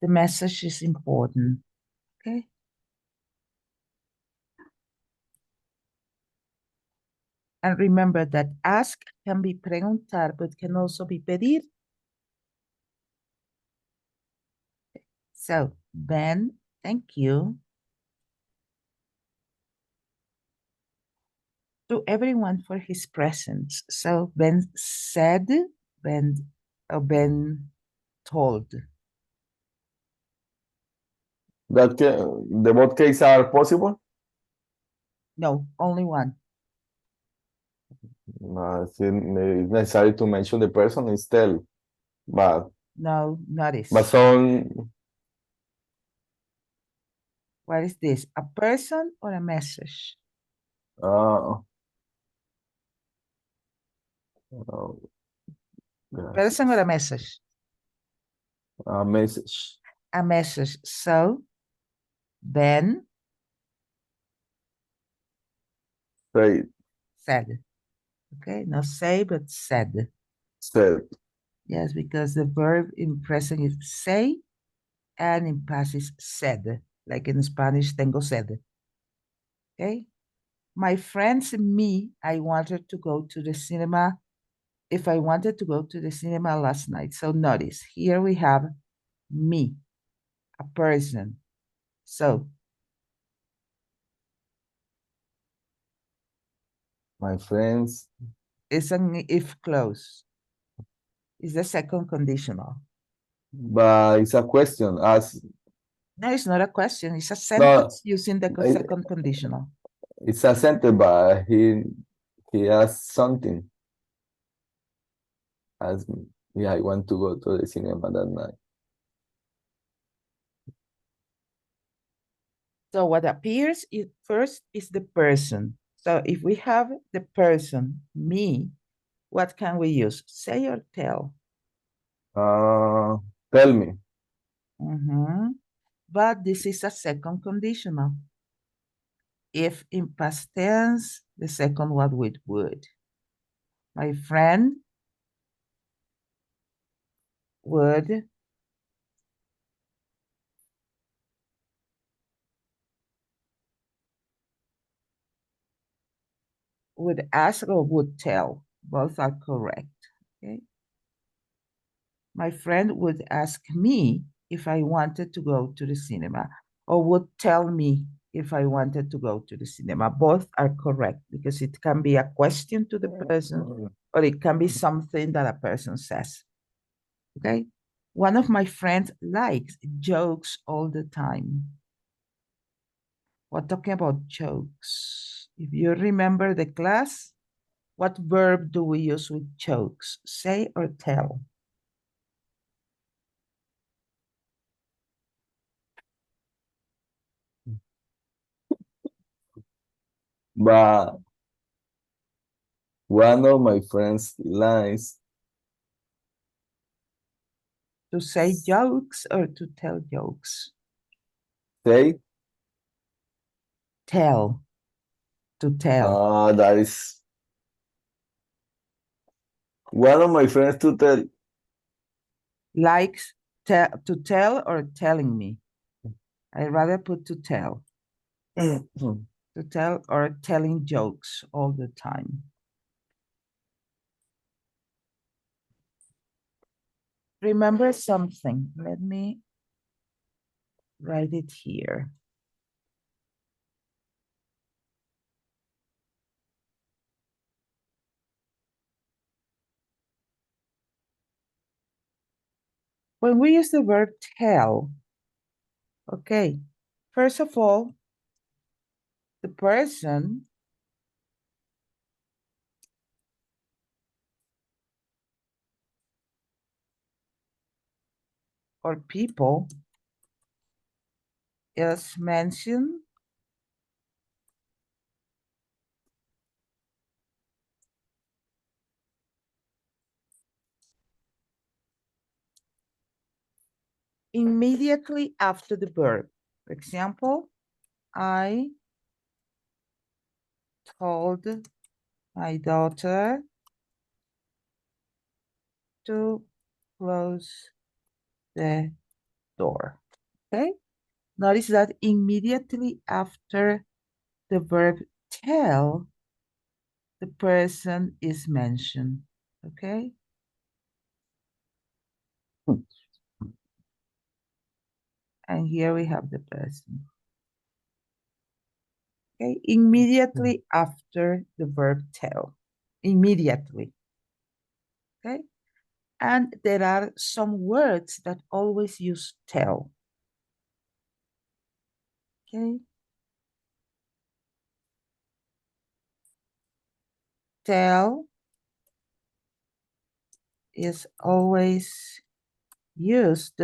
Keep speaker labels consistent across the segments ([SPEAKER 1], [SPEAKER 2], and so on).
[SPEAKER 1] the message is important, okay? And remember that ask can be preguntar, but can also be pedir. So, Ben, thank you. To everyone for his presence. So Ben said, Ben told.
[SPEAKER 2] That the both cases are possible?
[SPEAKER 1] No, only one.
[SPEAKER 2] It's necessary to mention the person is tell, but
[SPEAKER 1] No, notice.
[SPEAKER 2] some.
[SPEAKER 1] What is this? A person or a message? Person or a message?
[SPEAKER 2] A message.
[SPEAKER 1] A message. So Ben said. Okay, not say, but said.
[SPEAKER 2] Said.
[SPEAKER 1] Yes, because the verb in present is say, and in past is said. Like in Spanish, tengo sed. Okay. My friends and me, I wanted to go to the cinema. If I wanted to go to the cinema last night. So notice, here we have me, a person. So
[SPEAKER 2] my friends.
[SPEAKER 1] it's an if clause. It's the second conditional.
[SPEAKER 2] But it's a question.
[SPEAKER 1] No, it's not a question. It's a sentence using the second conditional.
[SPEAKER 2] It's a sentence, but he asked something. Asked me, yeah, I want to go to the cinema that night.
[SPEAKER 1] So what appears first is the person. So if we have the person, me, what can we use? Say or tell?
[SPEAKER 2] Tell me.
[SPEAKER 1] But this is a second conditional. If in past tense, the second one with would. My friend would ask or would tell. Both are correct. Okay. My friend would ask me if I wanted to go to the cinema, or would tell me if I wanted to go to the cinema. Both are correct because it can be a question to the person, or it can be something that a person says. Okay. One of my friends likes jokes all the time. We're talking about jokes. If you remember the class, what verb do we use with jokes? Say or tell?
[SPEAKER 2] But one of my friends likes
[SPEAKER 1] to say jokes or to tell jokes?
[SPEAKER 2] Say?
[SPEAKER 1] Tell. To tell.
[SPEAKER 2] That is one of my friends to tell.
[SPEAKER 1] Likes to tell or telling me? I'd rather put to tell. To tell or telling jokes all the time. Remember something. Let me write it here. When we use the verb tell, okay, first of all, the person or people is mentioned immediately after the verb. For example, I told my daughter to close the door. Okay? Notice that immediately after the verb tell, the person is mentioned. Okay? And here we have the person. Okay? Immediately after the verb tell. Immediately. Okay? And there are some words that always use tell. Okay? Tell is always used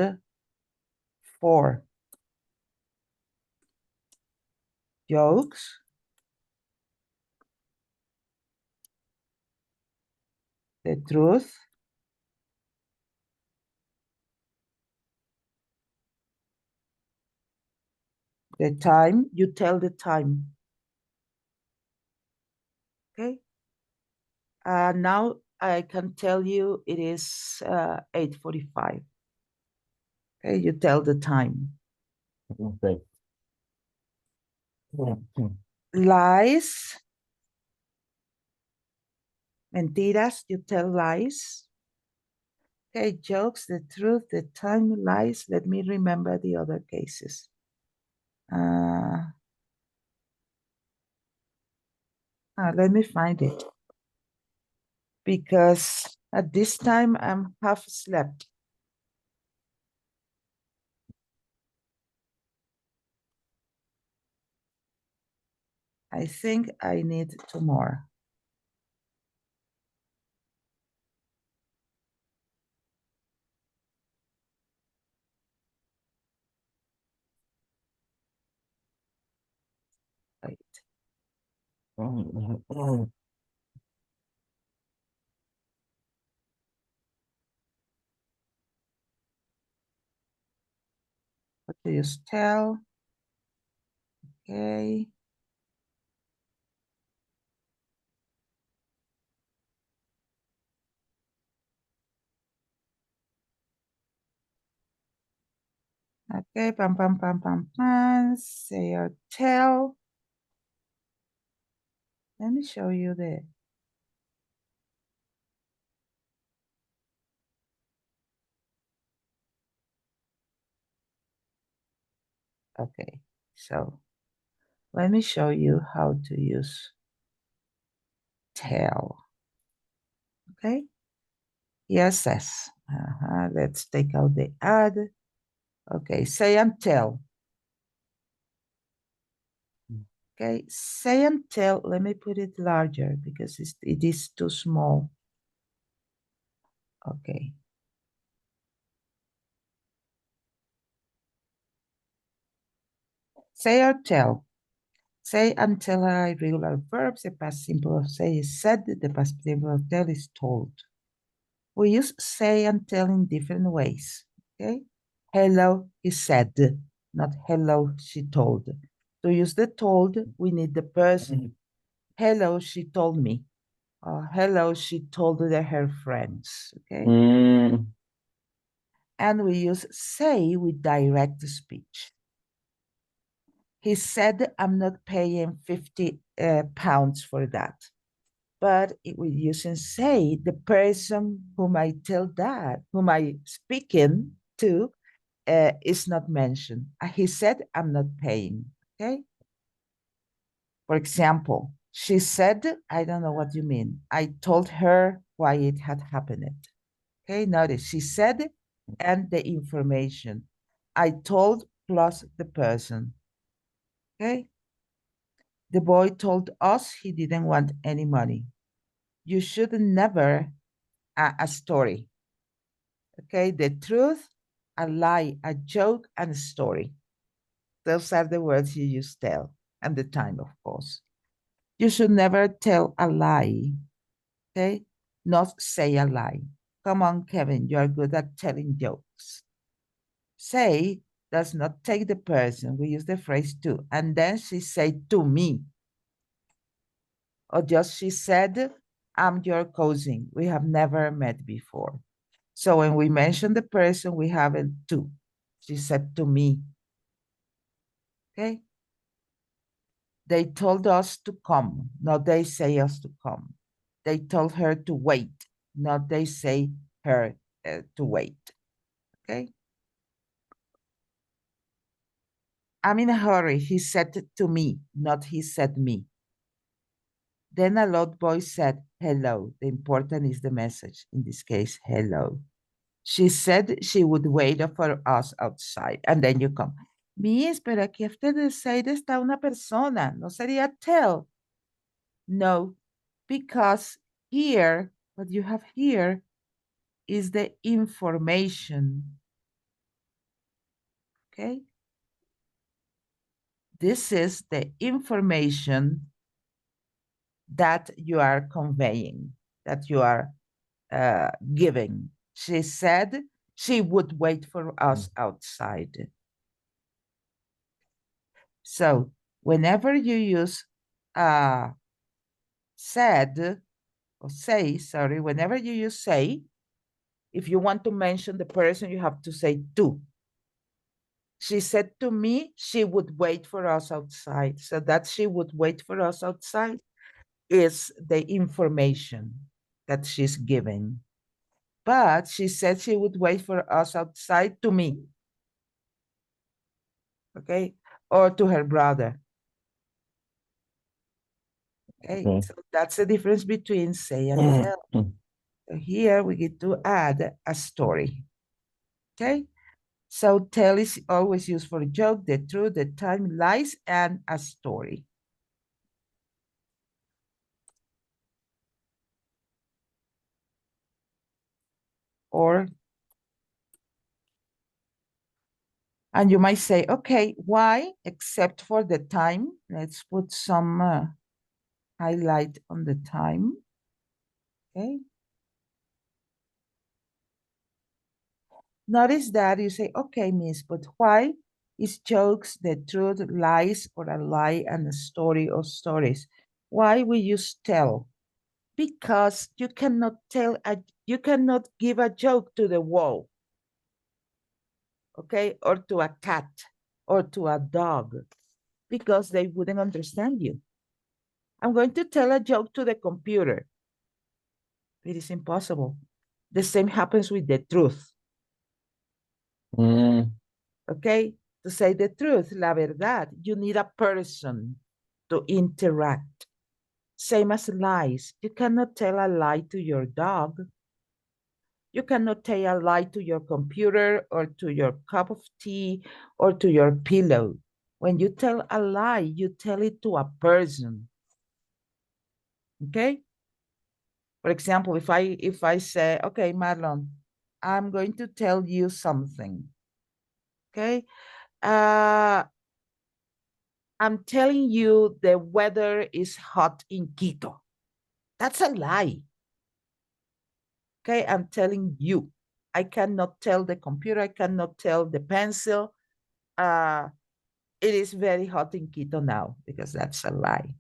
[SPEAKER 1] for jokes, the truth, the time. You tell the time. Okay? Now I can tell you it is 8:45. Okay, you tell the time.
[SPEAKER 2] Okay.
[SPEAKER 1] Lies, mentiras, you tell lies. Okay, jokes, the truth, the time, lies. Let me remember the other cases. Let me find it. Because at this time I'm half slept. I think I need two more. Wait. What do you tell? Okay. Okay, pam, pam, pam, pam, pam. Say or tell. Let me show you the. Okay, so let me show you how to use tell. Okay. Yes, yes. Let's take out the add. Okay, say and tell. Okay, say and tell. Let me put it larger because it is too small. Okay. Say or tell. Say and tell are irregular verbs. The past simple of say is said. The past simple of tell is told. We use say and tell in different ways. Okay. Hello, he said, not hello, she told. To use the told, we need the person. Hello, she told me. Hello, she told her friends. Okay. And we use say with direct speech. He said, I'm not paying 50 pounds for that. But with using say, the person whom I tell that, whom I speaking to, is not mentioned. He said, I'm not paying. Okay. For example, she said, I don't know what you mean. I told her why it had happened. Okay, notice she said and the information. I told plus the person. Okay. The boy told us he didn't want any money. You should never a story. Okay, the truth, a lie, a joke, and a story. Those are the words you use tell, and the time, of course. You should never tell a lie. Okay, not say a lie. Come on, Kevin, you are good at telling jokes. Say does not take the person. We use the phrase to, and then she said to me. Or just she said, I'm your cousin. We have never met before. So when we mention the person, we have a to. She said to me. Okay? They told us to come, not they say us to come. They told her to wait, not they say her to wait. Okay? I'm in a hurry, he said to me, not he said me. Then a loud voice said, hello. The important is the message, in this case, hello. She said she would wait for us outside, and then you come. Miss, pero aquí after the side está una persona, ¿no sería tell? No, because here, what you have here is the information, okay? This is the information that you are conveying, that you are giving. She said she would wait for us outside. So whenever you use said or say, sorry, whenever you use say, if you want to mention the person, you have to say to. She said to me she would wait for us outside. So that she would wait for us outside is the information that she's giving. But she said she would wait for us outside to me. Okay? Or to her brother. Okay? So that's the difference between say and tell. So here we get to add a story. Okay? So tell is always used for a joke, the truth, the time, lies, and a story. Or, and you might say, okay, why, except for the time? Let's put some highlight on the time. Okay. Notice that you say, okay, miss, but why is jokes, the truth, lies, or a lie and a story or stories? Why we use tell? Because you cannot you cannot give a joke to the wall, okay, or to a cat or to a dog, because they wouldn't understand you. I'm going to tell a joke to the computer. It is impossible. The same happens with the truth. Okay, to say the truth, la verdad, you need a person to interact. Same as lies. You cannot tell a lie to your dog. You cannot tell a lie to your computer or to your cup of tea or to your pillow. When you tell a lie, you tell it to a person. Okay? For example, if I say, okay, Marlon, I'm going to tell you something. Okay? I'm telling you the weather is hot in Quito. That's a lie. Okay, I'm telling you. I cannot tell the computer, I cannot tell the pencil. It is very hot in Quito now, because that's a lie.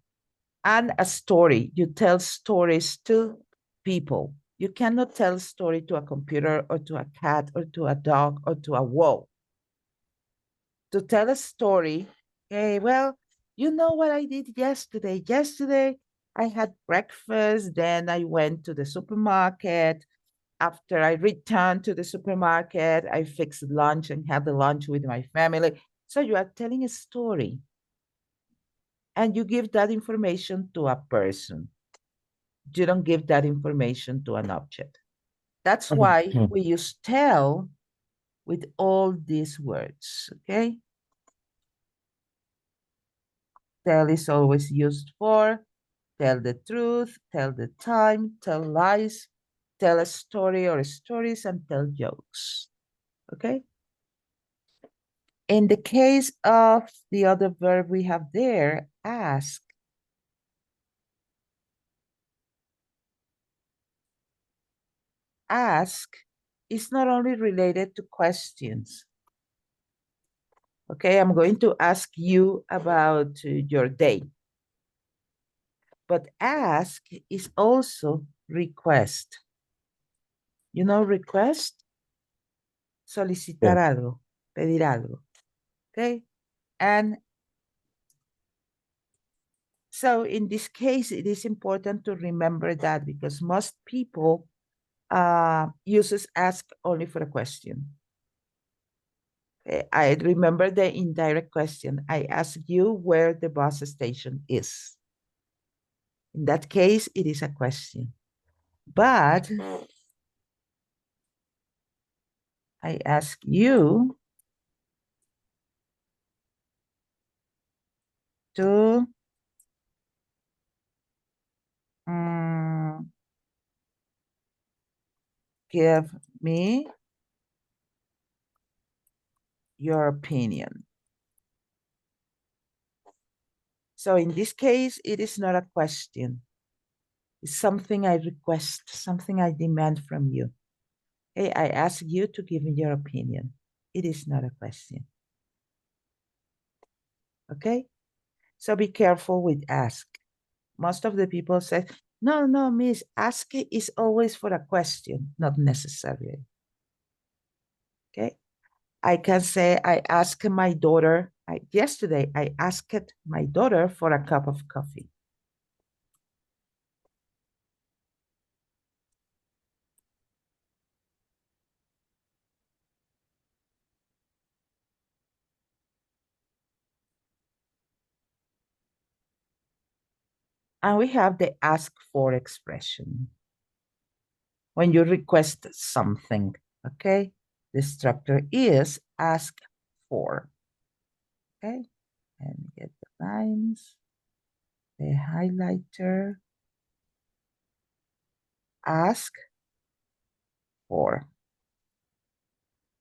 [SPEAKER 1] And a story. You tell stories to people. You cannot tell a story to a computer or to a cat or to a dog or to a wall. To tell a story, okay, well, you know what I did yesterday? Yesterday, I had breakfast, then I went to the supermarket. After I returned to the supermarket, I fixed lunch and had the lunch with my family. So you are telling a story. And you give that information to a person. You don't give that information to an object. That's why we use tell with all these words, okay? Tell is always used for tell the truth, tell the time, tell lies, tell a story or stories, and tell jokes, okay? In the case of the other verb we have there, ask, ask is not only related to questions. Okay, I'm going to ask you about your day. But ask is also request. You know request? Solicitar algo, pedir algo. Okay? And so in this case, it is important to remember that because most people uses ask only for a question. I remember the indirect question. I ask you where the bus station is. In that case, it is a question. But I ask you to give me your opinion. So in this case, it is not a question. It's something I request, something I demand from you. Hey, I ask you to give me your opinion. It is not a question. Okay? So be careful with ask. Most of the people say, no, miss, ask is always for a question, not necessarily. Okay? I can say, I asked my daughter, yesterday, I asked my daughter for a cup of coffee. And we have the ask for expression. When you request something, okay? The structure is ask for. Okay? And get the lines, the highlighter, ask for.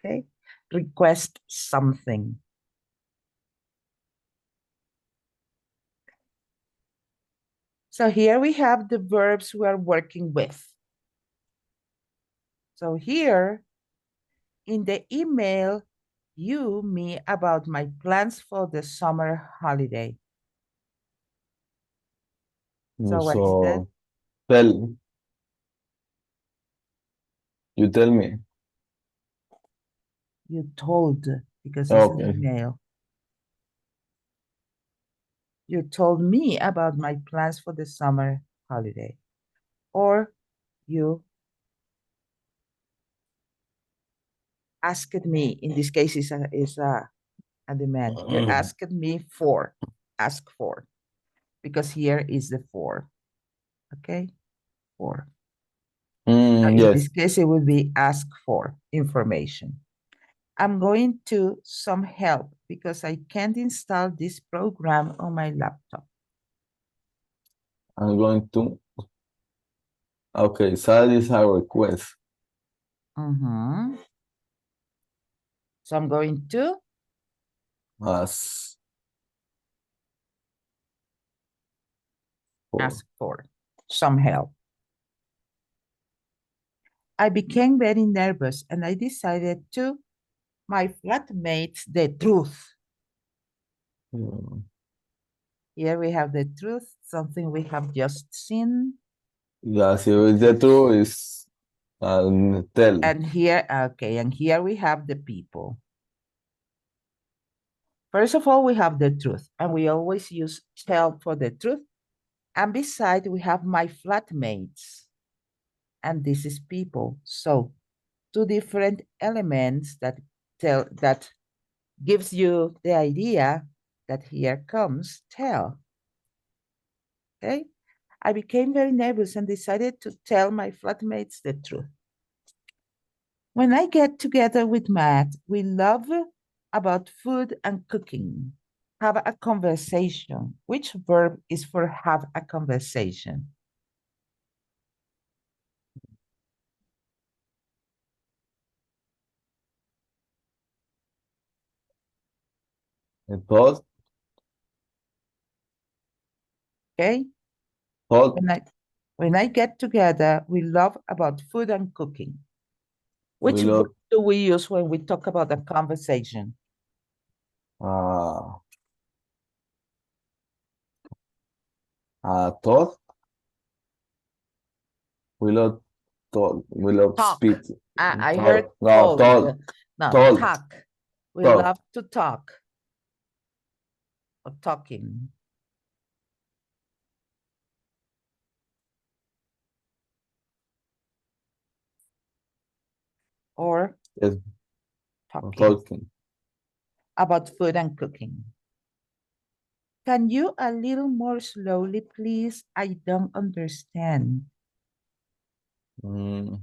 [SPEAKER 1] Okay? Request something. So here we have the verbs we are working with. So here in the email, me about my plans for the summer holiday. So what is that?
[SPEAKER 2] You tell me.
[SPEAKER 1] You told, because it's
[SPEAKER 2] Okay.
[SPEAKER 1] an email. You told me about my plans for the summer holiday. Or you asked me, in this case is a demand. You asked me for, ask for, because here is the for, okay? For. In
[SPEAKER 2] Yes.
[SPEAKER 1] this case, it would be ask for information. I'm going to some help because I can't install this program on my laptop.
[SPEAKER 2] I'm going to. Okay, so that is a request.
[SPEAKER 1] So I'm going to
[SPEAKER 2] Ask
[SPEAKER 1] ask for some help. I became very nervous and I decided to my flatmates the truth. Here we have the truth, something we have just seen.
[SPEAKER 2] Yeah, so the truth is tell.
[SPEAKER 1] And here, okay, and here we have the people. First of all, we have the truth, and we always use tell for the truth. And beside, we have my flatmates, and this is people. So, two different elements that gives you the idea that here comes tell. Okay, I became very nervous and decided to tell my flatmates the truth. When I get together with Matt, we love about food and cooking. Have a conversation. Which verb is for have a conversation?
[SPEAKER 2] Thought.
[SPEAKER 1] Okay?
[SPEAKER 2] Thought.
[SPEAKER 1] When I get together, we love about food and cooking. Which
[SPEAKER 2] love.
[SPEAKER 1] verb do we use when we talk about a conversation?
[SPEAKER 2] Thought. We love talk. We love
[SPEAKER 1] Talk.
[SPEAKER 2] speak.
[SPEAKER 1] I
[SPEAKER 2] Talk.
[SPEAKER 1] heard
[SPEAKER 2] No,
[SPEAKER 1] told.
[SPEAKER 2] talk.
[SPEAKER 1] No,
[SPEAKER 2] Talk.
[SPEAKER 1] talk. We
[SPEAKER 2] Talk.
[SPEAKER 1] love to talk or talking. Or
[SPEAKER 2] Yes,
[SPEAKER 1] talking
[SPEAKER 2] talking.
[SPEAKER 1] about food and cooking. Can you a little more slowly, please? I don't understand.
[SPEAKER 2] Mm,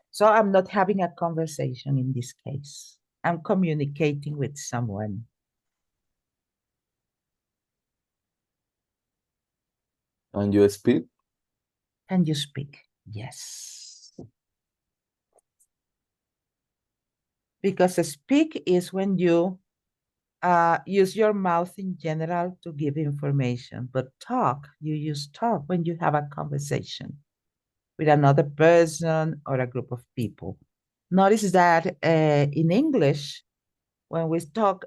[SPEAKER 1] So I'm not having a conversation in this case. I'm communicating with someone.
[SPEAKER 2] and you speak?
[SPEAKER 1] Can you speak? Yes. Because speak is when you use your mouth in general to give information, but talk, you use talk when you have a conversation with another person or a group of people. Notice that in English, when we talk,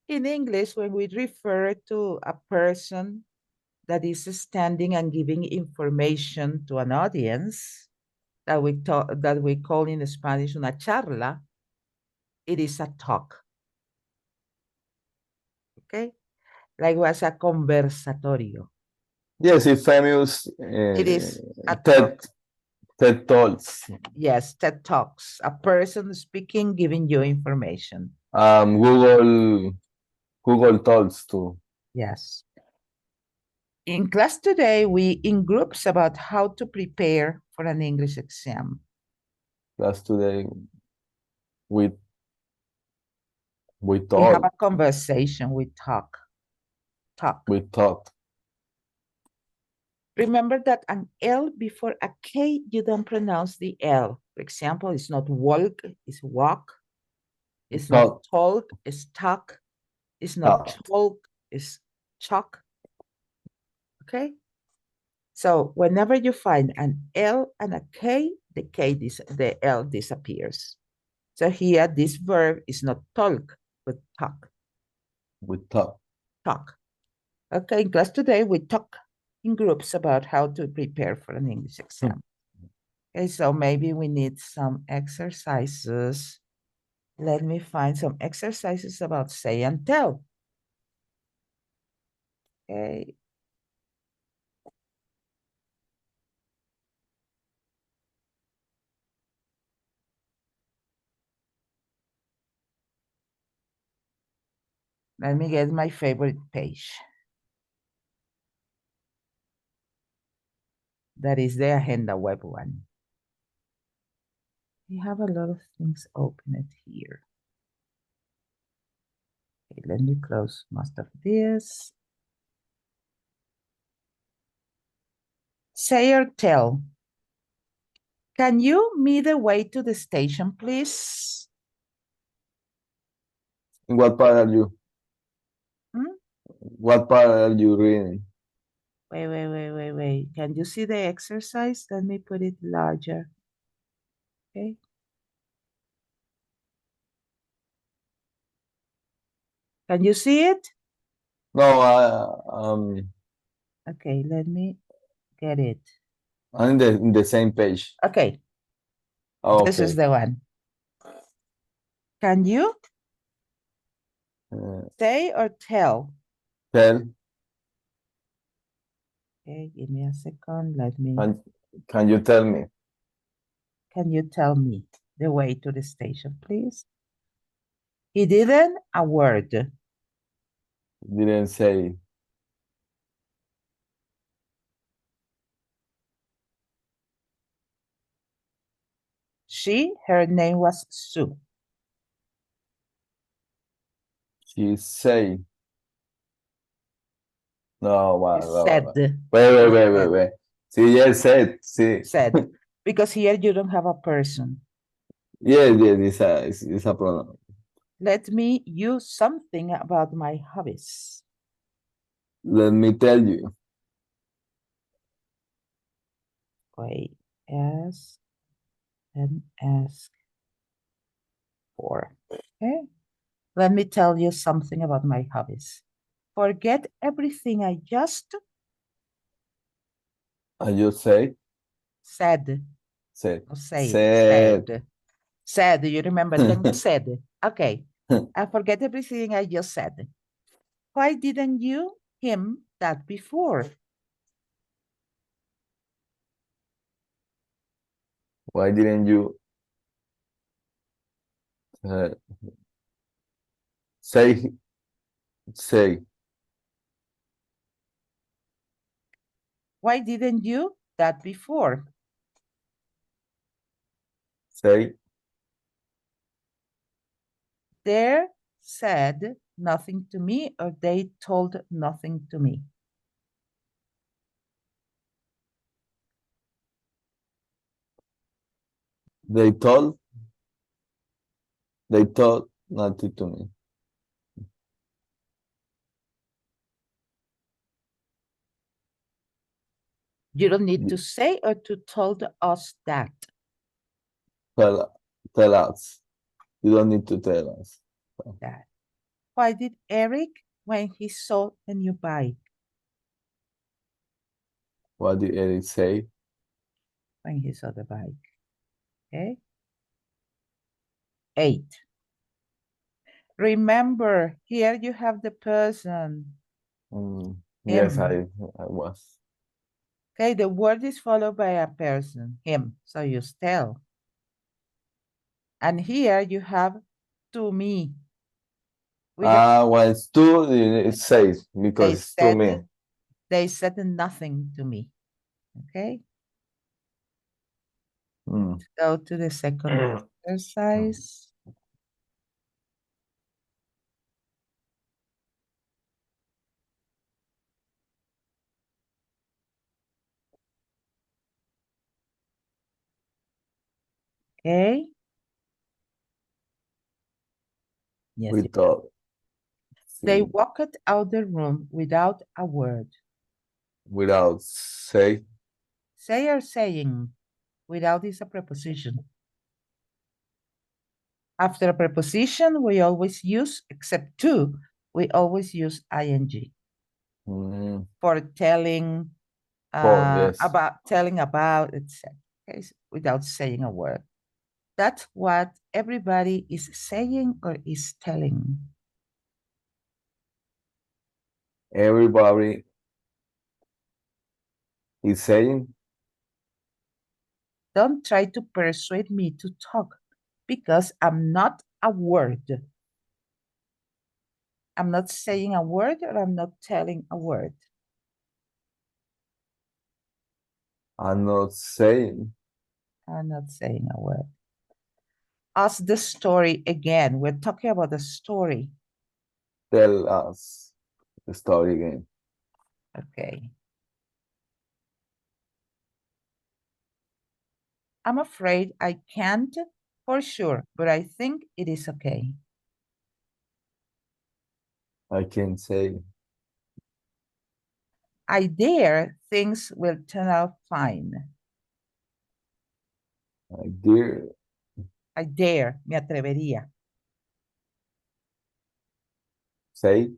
[SPEAKER 1] in English, when we refer to a person that is standing and giving information to an audience, that we call in Spanish una charla, it is a talk. Okay? Like was a conversatorio.
[SPEAKER 2] Yes, it's famous
[SPEAKER 1] It is a
[SPEAKER 2] TED,
[SPEAKER 1] talk.
[SPEAKER 2] TED Talks.
[SPEAKER 1] Yes, TED Talks. A person speaking, giving you information.
[SPEAKER 2] Google Talks too.
[SPEAKER 1] Yes. In class today, we in groups about how to prepare for an English exam.
[SPEAKER 2] That's today we
[SPEAKER 1] We have
[SPEAKER 2] talk.
[SPEAKER 1] a conversation, we talk.
[SPEAKER 2] We talk.
[SPEAKER 1] Remember that an L before a K, you don't pronounce the L. For example, it's not walk, it's walk. It's not
[SPEAKER 2] Talk.
[SPEAKER 1] talk, it's talk. It's not
[SPEAKER 2] Talk.
[SPEAKER 1] chalk, it's chalk. Okay? So whenever you find an L and a K, the L disappears. So here, this verb is not talk, but talk.
[SPEAKER 2] We talk.
[SPEAKER 1] Talk. Okay, in class today, we talk in groups about how to prepare for an English exam. Okay, so maybe we need some exercises. Let me find some exercises about say and tell. Okay. Let me get my favorite page. That is the Agenda web one. We have a lot of things opened here. Okay, let me close most of this. Say or tell. Can you me the way to the station, please?
[SPEAKER 2] What part are you?
[SPEAKER 1] Hmm?
[SPEAKER 2] What part are you reading?
[SPEAKER 1] Wait. Can you see the exercise? Let me put it larger. Okay. Can you see it?
[SPEAKER 2] No,
[SPEAKER 1] Okay, let me get it.
[SPEAKER 2] I'm in the same page.
[SPEAKER 1] Okay,
[SPEAKER 2] Oh,
[SPEAKER 1] this is
[SPEAKER 2] okay.
[SPEAKER 1] the one. Can you say or tell?
[SPEAKER 2] Tell.
[SPEAKER 1] Okay, give me a second. Let me.
[SPEAKER 2] Can you tell me?
[SPEAKER 1] Can you tell me the way to the station, please? He didn't a word.
[SPEAKER 2] Didn't say.
[SPEAKER 1] Her name was Sue.
[SPEAKER 2] She say. No, wow.
[SPEAKER 1] Said.
[SPEAKER 2] Wait. See, yes, see.
[SPEAKER 1] Said. Because here you don't have a person.
[SPEAKER 2] Yeah, it's a pronoun.
[SPEAKER 1] Let me use something about my hobbies.
[SPEAKER 2] Let me tell you.
[SPEAKER 1] Wait, ask and ask for. Okay. Let me tell you something about my hobbies. Forget everything I just
[SPEAKER 2] And you say,
[SPEAKER 1] said.
[SPEAKER 2] said,
[SPEAKER 1] Or say,
[SPEAKER 2] said.
[SPEAKER 1] said. Said, you remember? Tengo sed. Okay. I forget everything I just said. Why didn't you him that before?
[SPEAKER 2] Why didn't you uh, say
[SPEAKER 1] Why didn't you that before?
[SPEAKER 2] say
[SPEAKER 1] They said nothing to me, or they told nothing to me.
[SPEAKER 2] they told nothing to me.
[SPEAKER 1] You don't need to say or to told us that.
[SPEAKER 2] Tell us. You don't need to tell us.
[SPEAKER 1] That. Why did Eric when he saw a new bike?
[SPEAKER 2] What did Eric say?
[SPEAKER 1] When he saw the bike. Okay. 8. Remember, here you have the person.
[SPEAKER 2] Yes,
[SPEAKER 1] Him.
[SPEAKER 2] I was.
[SPEAKER 1] Okay, the word is followed by a person, him. So you tell. And here you have to me.
[SPEAKER 2] Well, it's to, it says, because it's to me.
[SPEAKER 1] They said nothing to me. Okay. Let's go to the second exercise. Okay. Yes.
[SPEAKER 2] We thought.
[SPEAKER 1] They walked out the room without a word.
[SPEAKER 2] Without say.
[SPEAKER 1] Say or saying. Without is a preposition. After a preposition, we always use, except to, we always use ing. For telling,
[SPEAKER 2] Yes.
[SPEAKER 1] about, telling about, etc. Okay, without saying a word. That's what everybody is saying or is telling.
[SPEAKER 2] Everybody is saying.
[SPEAKER 1] Don't try to persuade me to talk because I'm not a word. I'm not saying a word or I'm not telling a word.
[SPEAKER 2] I'm not saying.
[SPEAKER 1] I'm not saying a word. Ask the story again. We're talking about the story.
[SPEAKER 2] Tell us the story again.
[SPEAKER 1] Okay. I'm afraid I can't for sure, but I think it is okay.
[SPEAKER 2] I can say.
[SPEAKER 1] I dare things will turn out fine.
[SPEAKER 2] I dare.
[SPEAKER 1] I dare, me atrevería.
[SPEAKER 2] Say.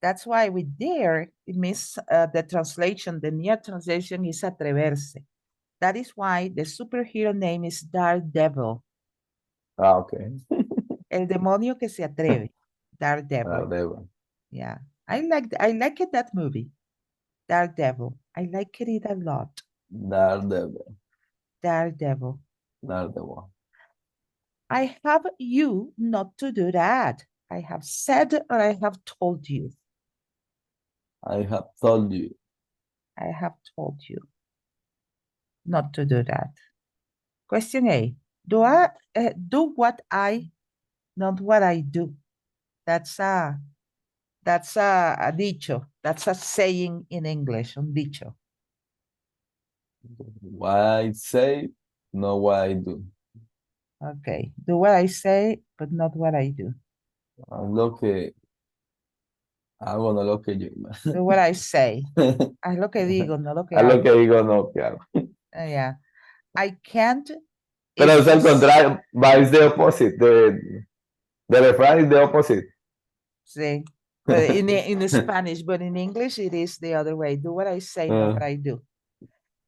[SPEAKER 1] That's why with dare, it means the translation, the near translation is atreverse. That is why the superhero name is Daredevil.
[SPEAKER 2] Okay.
[SPEAKER 1] El demonio que se atreve. Daredevil.
[SPEAKER 2] Daredevil.
[SPEAKER 1] Yeah. I like it, that movie. Daredevil. I like it a lot.
[SPEAKER 2] Daredevil.
[SPEAKER 1] Daredevil.
[SPEAKER 2] Daredevil.
[SPEAKER 1] I have you not to do that. I have said or I have told you.
[SPEAKER 2] I have told you.
[SPEAKER 1] I have told you not to do that. Question A. Do I do what I, not what I do? That's a dicho. That's a saying in English, un dicho.
[SPEAKER 2] What I say, not what I do.
[SPEAKER 1] Okay. Do what I say, but not what I do.
[SPEAKER 2] Lo que hago, no lo que yo.
[SPEAKER 1] Do what I say. Haz lo que digo, no lo que
[SPEAKER 2] Haz lo
[SPEAKER 1] hago.
[SPEAKER 2] que digo, no que hago.
[SPEAKER 1] Yeah. I can't.
[SPEAKER 2] Pero es al contrario, but it's the opposite. The refrain is the opposite.
[SPEAKER 1] Sí. But in Spanish, but in English, it is the other way. Do what I say, not what I do.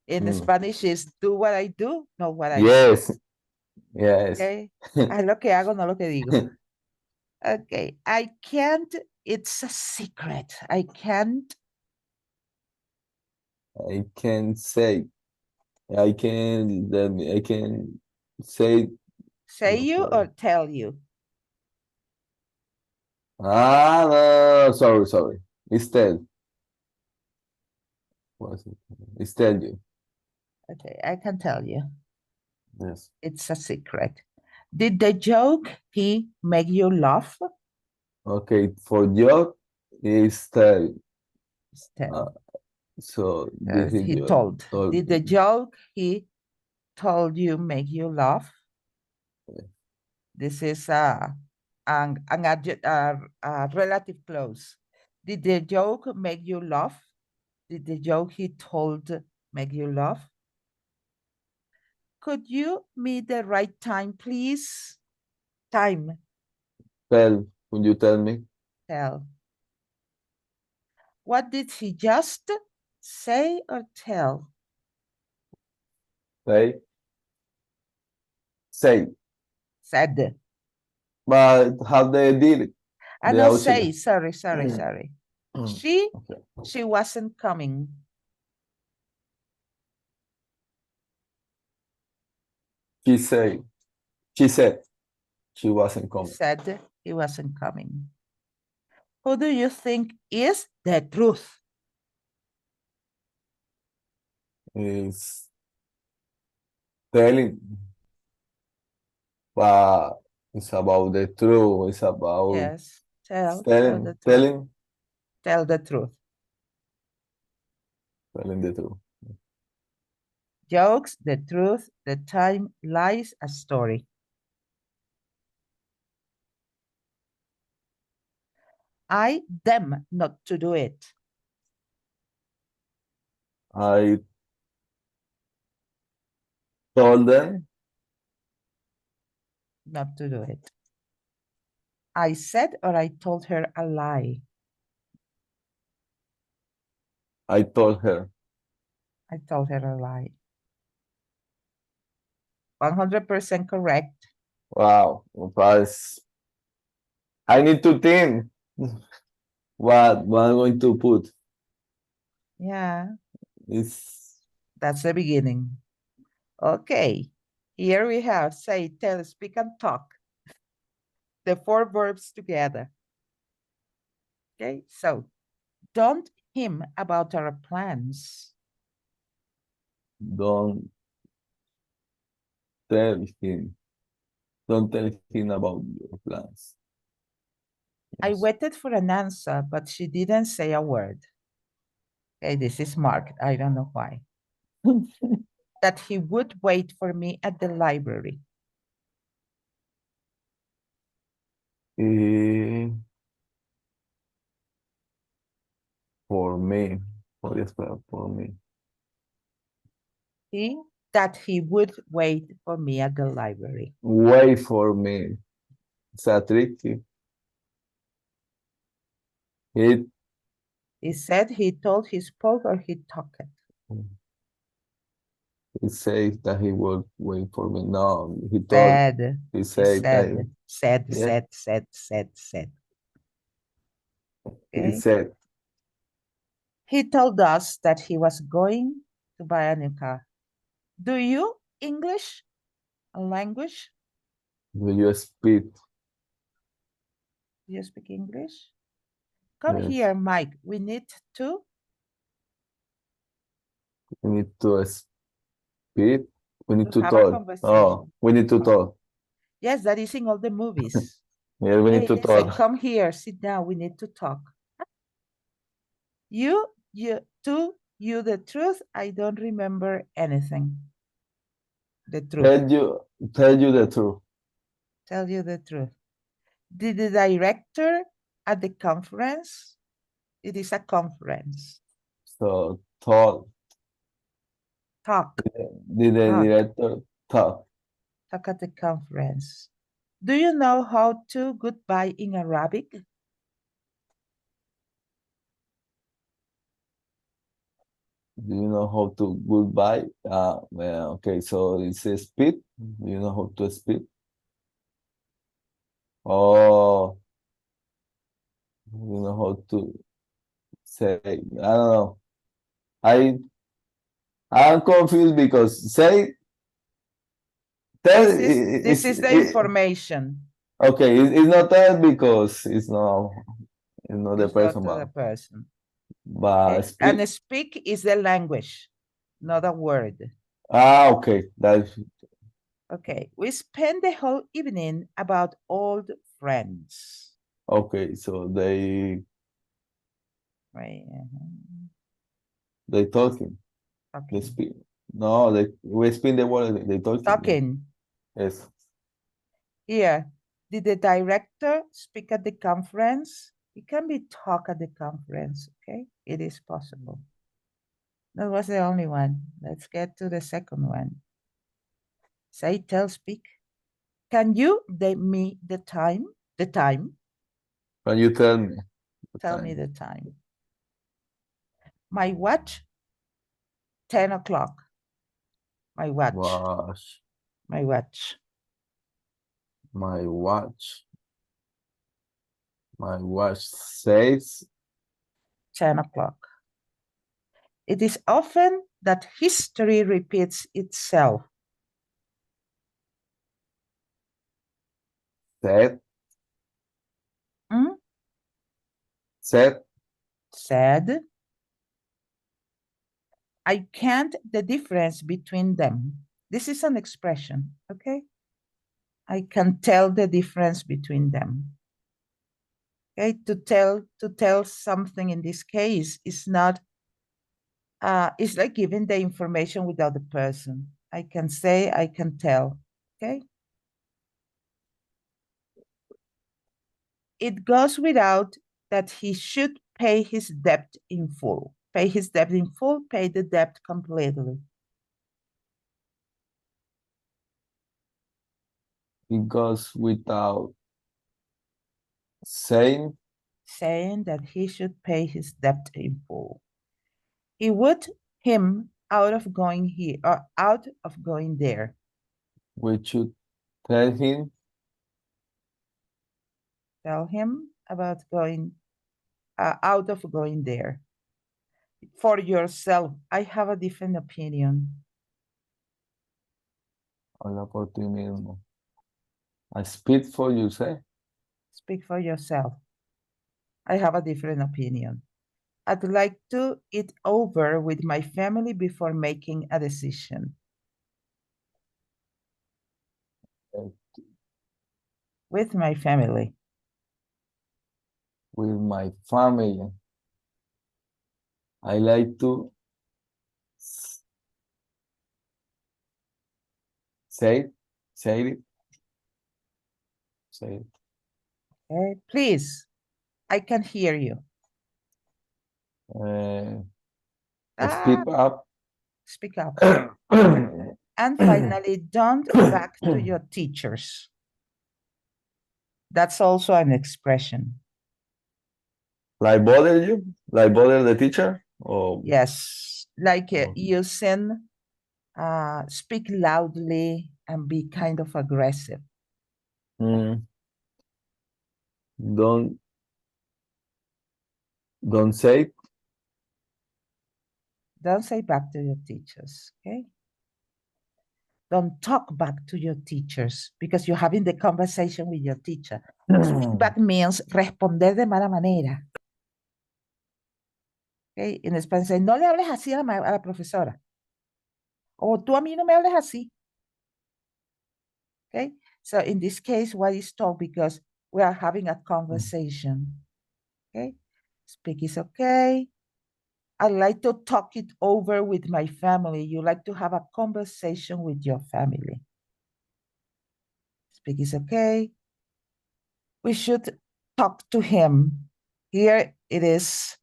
[SPEAKER 1] In
[SPEAKER 2] Mm.
[SPEAKER 1] Spanish is do what I do, not what I say.
[SPEAKER 2] Yes, yes.
[SPEAKER 1] Okay. Haz lo que hago, no lo que digo. Okay. I can't, it's a secret. I can't
[SPEAKER 2] I can say. I can say.
[SPEAKER 1] say you or tell you.
[SPEAKER 2] Ah, no, sorry. Instead. What is it? Instead you.
[SPEAKER 1] Okay, I can tell you.
[SPEAKER 2] Yes.
[SPEAKER 1] It's a secret. Did the joke he make you laugh?
[SPEAKER 2] Okay, for joke is tell.
[SPEAKER 1] Tell.
[SPEAKER 2] So this is
[SPEAKER 1] He
[SPEAKER 2] your
[SPEAKER 1] told. Did the joke he told you make you laugh? This is a relative clause. Did the joke make you laugh? Did the joke he told make you laugh? Could you meet the right time, please? Time.
[SPEAKER 2] Tell. Could you tell me?
[SPEAKER 1] Tell. What did he just say or tell?
[SPEAKER 2] Say. Say.
[SPEAKER 1] Said.
[SPEAKER 2] But how they did it?
[SPEAKER 1] I
[SPEAKER 2] The
[SPEAKER 1] know
[SPEAKER 2] auxiliary.
[SPEAKER 1] say. Sorry. She
[SPEAKER 2] Okay.
[SPEAKER 1] she wasn't coming.
[SPEAKER 2] She said. She said she wasn't
[SPEAKER 1] He
[SPEAKER 2] coming.
[SPEAKER 1] said he wasn't coming. Who do you think is the truth?
[SPEAKER 2] Is telling. But it's about the truth. It's about
[SPEAKER 1] Yes, tell
[SPEAKER 2] telling,
[SPEAKER 1] the truth.
[SPEAKER 2] telling,
[SPEAKER 1] Tell the truth.
[SPEAKER 2] telling the truth.
[SPEAKER 1] Jokes, the truth, the time, lies, a story. I them not to do it.
[SPEAKER 2] I told them.
[SPEAKER 1] Not to do it. I said or I told her a lie.
[SPEAKER 2] I told her.
[SPEAKER 1] I told her a lie. 100% correct.
[SPEAKER 2] Wow. But I need to think what I'm going to put.
[SPEAKER 1] Yeah,
[SPEAKER 2] It's
[SPEAKER 1] that's the beginning. Okay, here we have say, tell, speak, and talk. The four verbs together. Okay, so don't him about our plans.
[SPEAKER 2] don't tell him. Don't tell him about your plans.
[SPEAKER 1] I
[SPEAKER 2] Yes.
[SPEAKER 1] waited for an answer, but she didn't say a word. Okay, this is marked. I don't know why. That he would wait for me at the library.
[SPEAKER 2] Eh, for me. For me.
[SPEAKER 1] That he would wait for me at the library.
[SPEAKER 2] Wait for me. It's a tricky. It
[SPEAKER 1] He said, he told, he spoke, or he talked.
[SPEAKER 2] He says that he will wait for me. No, he told.
[SPEAKER 1] Said.
[SPEAKER 2] He
[SPEAKER 1] He
[SPEAKER 2] said that.
[SPEAKER 1] said,
[SPEAKER 2] Yeah.
[SPEAKER 1] said.
[SPEAKER 2] He
[SPEAKER 1] Okay.
[SPEAKER 2] said.
[SPEAKER 1] He told us that he was going to buy a new car. Do you English a language?
[SPEAKER 2] Will you speak?
[SPEAKER 1] Do you speak English? Come
[SPEAKER 2] Yes.
[SPEAKER 1] here, Mike. We need to.
[SPEAKER 2] We need to speak. We need
[SPEAKER 1] To
[SPEAKER 2] to
[SPEAKER 1] have a
[SPEAKER 2] talk.
[SPEAKER 1] conversation.
[SPEAKER 2] Oh, we need to talk.
[SPEAKER 1] Yes, that is in all the movies.
[SPEAKER 2] Yeah, we
[SPEAKER 1] Hey,
[SPEAKER 2] need to
[SPEAKER 1] listen,
[SPEAKER 2] talk.
[SPEAKER 1] come here, sit down. We need to talk. You the truth. I don't remember anything. The truth.
[SPEAKER 2] Tell you the truth.
[SPEAKER 1] Tell you the truth. Did the director at the conference? It is a conference.
[SPEAKER 2] So talk.
[SPEAKER 1] Talk.
[SPEAKER 2] Did the
[SPEAKER 1] Talk.
[SPEAKER 2] director talk?
[SPEAKER 1] Talk at the conference. Do you know how to goodbye in Arabic?
[SPEAKER 2] Do you know how to goodbye? Well, okay, so it says speak. Do you know how to speak? Oh, you know how to say. I don't know. I I'm confused because say tell
[SPEAKER 1] This is the information.
[SPEAKER 2] okay. It's not tell because it's not the
[SPEAKER 1] It's not
[SPEAKER 2] person,
[SPEAKER 1] to the person.
[SPEAKER 2] but
[SPEAKER 1] Okay?
[SPEAKER 2] speak.
[SPEAKER 1] And speak is the language, not a word.
[SPEAKER 2] Okay, that's
[SPEAKER 1] Okay, we spend the whole evening about old friends.
[SPEAKER 2] okay. So
[SPEAKER 1] Right.
[SPEAKER 2] they talking. They
[SPEAKER 1] Okay.
[SPEAKER 2] speak. No, we spin the word. They talking.
[SPEAKER 1] Talking.
[SPEAKER 2] Yes.
[SPEAKER 1] Here, did the director speak at the conference? It can be talk at the conference, okay? It is possible. That was the only one. Let's get to the second one. Say, tell, speak. Can you give me the time? The time?
[SPEAKER 2] Can you tell me the
[SPEAKER 1] Tell me
[SPEAKER 2] time?
[SPEAKER 1] the time. My watch, 10 o'clock. My watch.
[SPEAKER 2] Watch.
[SPEAKER 1] My watch.
[SPEAKER 2] My watch. My watch says
[SPEAKER 1] 10 o'clock. It is often that history repeats itself.
[SPEAKER 2] said.
[SPEAKER 1] Hmm?
[SPEAKER 2] Said.
[SPEAKER 1] Said. I can't the difference between them. This is an expression, okay? I can tell the difference between them. Okay, to tell something in this case is not it's like giving the information without the person. I can say, I can tell. Okay. It goes without that he should pay his debt in full. Pay his debt in full, pay the debt completely.
[SPEAKER 2] It goes without saying.
[SPEAKER 1] Saying that he should pay his debt in full. He would him out of going here or out of going there.
[SPEAKER 2] We should tell him.
[SPEAKER 1] Tell him about going out of going there. For yourself, I have a different opinion.
[SPEAKER 2] Habla por ti mismo. I speak for you, say.
[SPEAKER 1] Speak for yourself. I have a different opinion. I'd like to eat over with my family before making a decision. With my family.
[SPEAKER 2] With my family. I like to say it. Say it. Say it.
[SPEAKER 1] Okay, please, I can hear you.
[SPEAKER 2] Speak up.
[SPEAKER 1] Speak up. And finally, don't back to your teachers. That's also an expression.
[SPEAKER 2] Like bother you? Like bother the teacher? Or
[SPEAKER 1] Yes, like using speak loudly and be kind of aggressive.
[SPEAKER 2] mm, don't say.
[SPEAKER 1] Don't say back to your teachers, okay? Don't talk back to your teachers because you're having the conversation with your teacher. Speak back means responder de mala manera. Okay? En español, say, no le hables así a la profesora. O tú a mí no me hables así. Okay? So in this case, why is talk? Because we are having a conversation. Okay? Speak is okay. I like to talk it over with my family. You like to have a conversation with your family. Speak is okay. We should talk to him. Here it is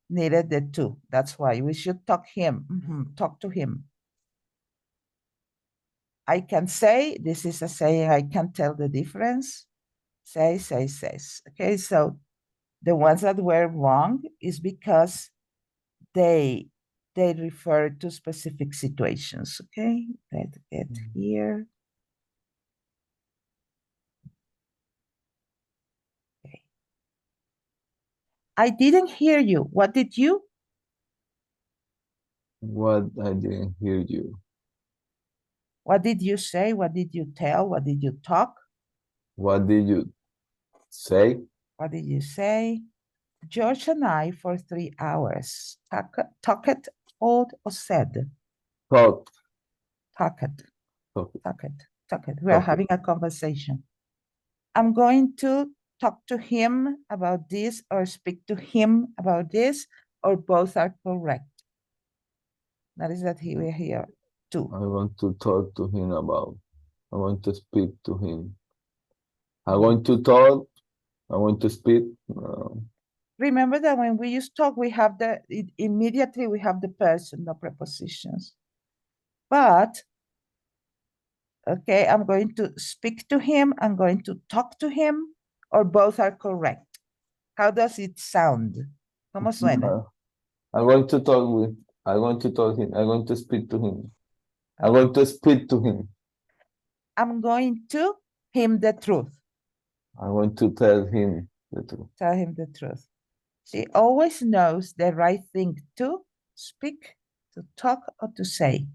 [SPEAKER 1] needed the two. That's why we should talk him. Talk to him. I can say, this is a saying, I can tell the difference. Say, says. Okay, so the ones that were wrong is because they they refer to specific situations, okay? Let's get here. Okay. I didn't hear you. What did you?
[SPEAKER 2] What? I didn't hear you.
[SPEAKER 1] What did you say? What did you tell? What did you talk?
[SPEAKER 2] What did you say?
[SPEAKER 1] What did you say? George and I for 3 hours. Talked, told, or said?
[SPEAKER 2] Talk.
[SPEAKER 1] Talked,
[SPEAKER 2] Talk.
[SPEAKER 1] talked. We are
[SPEAKER 2] Talk.
[SPEAKER 1] having a conversation. I'm going to talk to him about this or speak to him about this, or both are correct. That is that we're here too.
[SPEAKER 2] I want to talk to him about. I want to speak to him. I want to talk. I want to speak.
[SPEAKER 1] Remember that when we use talk, we have immediately we have the person, no prepositions. But, okay, I'm going to speak to him, I'm going to talk to him, or both are correct. How does it sound? ¿Cómo suena?
[SPEAKER 2] I'm going to talk with. I'm going to talk him. I'm going to speak to him. I'm going to speak to him.
[SPEAKER 1] I'm going to him the truth.
[SPEAKER 2] I want to tell him the truth.
[SPEAKER 1] Tell him the truth. She always knows the right thing to speak, to talk, or to say.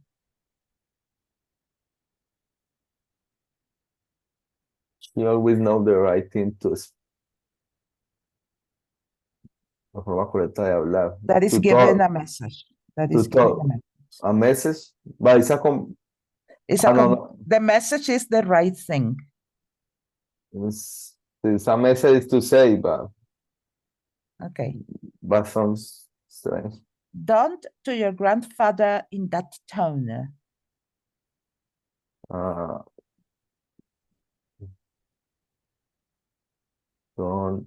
[SPEAKER 2] She always knows the right thing to speak. La forma correcta de hablar.
[SPEAKER 1] That is
[SPEAKER 2] To
[SPEAKER 1] given
[SPEAKER 2] talk.
[SPEAKER 1] a message. That
[SPEAKER 2] To
[SPEAKER 1] is given
[SPEAKER 2] talk.
[SPEAKER 1] a message.
[SPEAKER 2] A message. But it's a no.
[SPEAKER 1] The message is the right thing.
[SPEAKER 2] It's a message to say, but
[SPEAKER 1] Okay.
[SPEAKER 2] sounds strange.
[SPEAKER 1] Don't to your grandfather in that tone.
[SPEAKER 2] Don't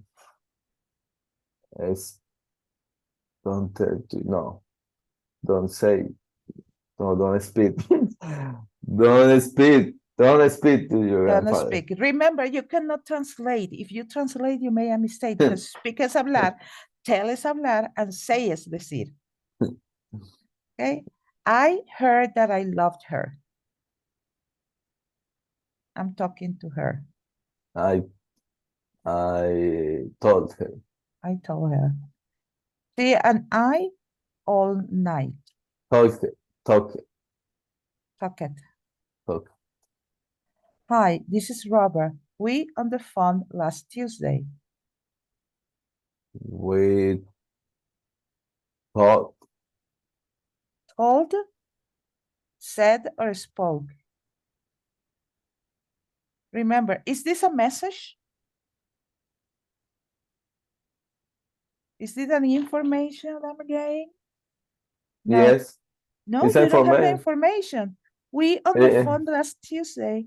[SPEAKER 2] don't tell to no. Don't say. No, don't speak. Don't speak. Don't speak to your
[SPEAKER 1] Don't
[SPEAKER 2] grandfather.
[SPEAKER 1] speak. Remember, you cannot translate. If you translate, you make a mistake because speak es hablar, tell es hablar, and say es decir. Okay. I heard that I loved her. I'm talking to her.
[SPEAKER 2] I told her.
[SPEAKER 1] I told her. She and I all night.
[SPEAKER 2] Talk.
[SPEAKER 1] Talked.
[SPEAKER 2] Talk.
[SPEAKER 1] Hi, this is Robert. We on the phone last Tuesday.
[SPEAKER 2] We talked.
[SPEAKER 1] Told, said, or spoke. Remember, is this a message? Is this an information I'm getting? No.
[SPEAKER 2] Yes.
[SPEAKER 1] No,
[SPEAKER 2] It's
[SPEAKER 1] you don't have the
[SPEAKER 2] information.
[SPEAKER 1] information. We on the phone last Tuesday.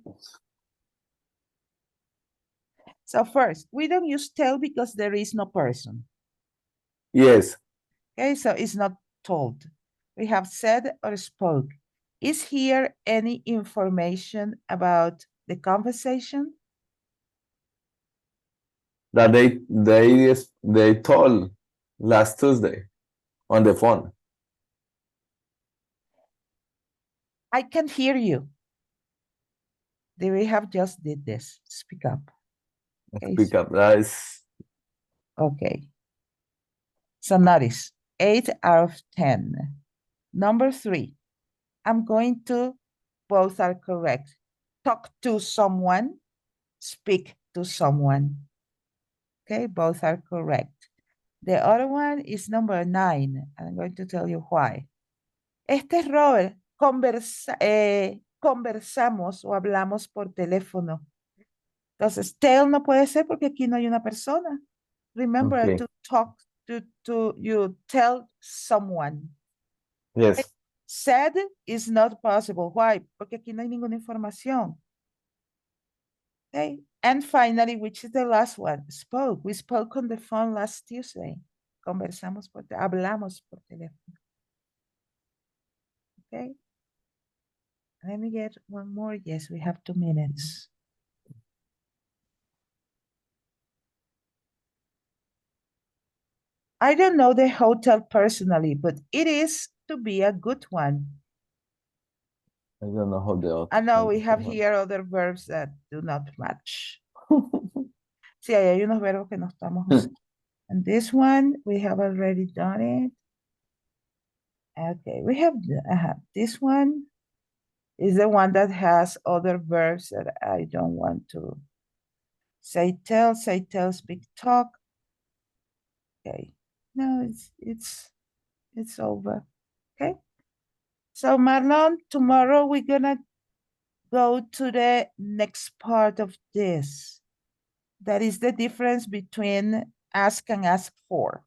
[SPEAKER 1] So first, we don't use tell because there is no person.
[SPEAKER 2] Yes.
[SPEAKER 1] Okay, so it's not told. We have said or spoke. Is here any information about the conversation?
[SPEAKER 2] That they told last Tuesday on the phone.
[SPEAKER 1] I can hear you. We have just did this. Speak up. Okay.
[SPEAKER 2] Speak up. That is.
[SPEAKER 1] Okay. So notice 8 out of 10. Number 3, I'm going to, both are correct. Talk to someone, speak to someone. Okay, both are correct. The other one is number 9. I'm going to tell you why. Este es Robert. Conversamos o hablamos por teléfono. Entonces, tell no puede ser porque aquí no hay una persona. Remember
[SPEAKER 2] Okay.
[SPEAKER 1] to talk, you tell someone.
[SPEAKER 2] Yes.
[SPEAKER 1] Said is not possible. Why? Porque aquí no hay ninguna información. Okay. And finally, which is the last one? Spoke. We spoke on the phone last Tuesday. Hablamos por teléfono. Okay. Let me get one more. Yes, we have 2 minutes. I don't know the hotel personally, but it is to be a good one.
[SPEAKER 2] I don't know how the
[SPEAKER 1] I know we have
[SPEAKER 2] one.
[SPEAKER 1] here other verbs that do not match. Sí, ahí hay unos verbos que no estamos usando. And this one, we have already done it. Okay, we have this one is the one that has other verbs that I don't want to say, tell, speak, talk. Okay, no, it's over. Okay, so Marlon, tomorrow we're gonna go to the next part of this. That is the difference between ask and ask for.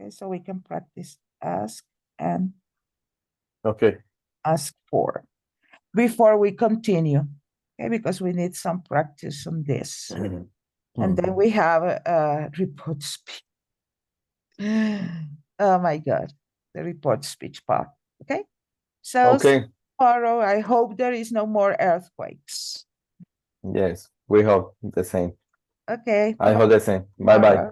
[SPEAKER 1] Okay, so we can practice ask and
[SPEAKER 2] Okay.
[SPEAKER 1] ask for before we continue. Okay, because we need some practice on this. And then we have a report speech. Oh my God, the report speech part. Okay, so
[SPEAKER 2] Okay.
[SPEAKER 1] tomorrow, I hope there is no more earthquakes.
[SPEAKER 2] Yes, we hope the same.
[SPEAKER 1] Okay.
[SPEAKER 2] I hope the same. Bye bye.